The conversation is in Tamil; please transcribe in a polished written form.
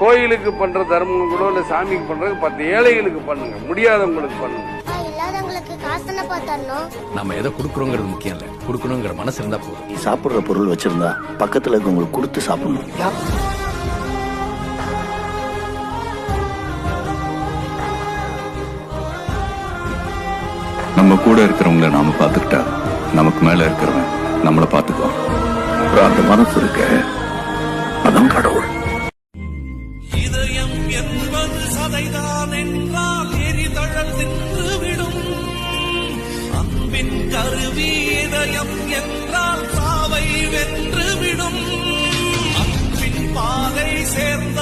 கோயிலுக்கு பண்ற தர்மம் கூட இல்ல சாமிக்கு பண்றது 10 ஏழைகளுக்கு பண்ணுங்க, முடியாதவங்களுக்கு பண்ணுங்க. இல்லாதவங்களுக்கு காசு என்னப்பா தரணும்? நம்ம எதை கொடுக்குறோங்கிறது முக்கியம் இல்ல, கொடுக்கணுங்கிற மனசு இருந்தா போதும். நீ சாப்பிடுற பொருள் வச்சிருந்தா பக்கத்துல இருக்கவங்களுக்கு கொடுத்து சாப்பிடணும். நம்ம கூட இருக்கிறவங்கள நாம பாத்துக்கிட்டா நமக்கு மேல இருக்கிறவன் நம்மள பாத்துக்குவான். அப்புறம் அந்த மனசு இருக்க அதான் கடவுள். இதயம் என்பது சதைதான் என்றால் எரிதழல் தின்றுவிடும். அன்பின் கருவி இதயம் என்றால் சாவை வென்றுவிடும். அன்பின் பாதை சேர்ந்த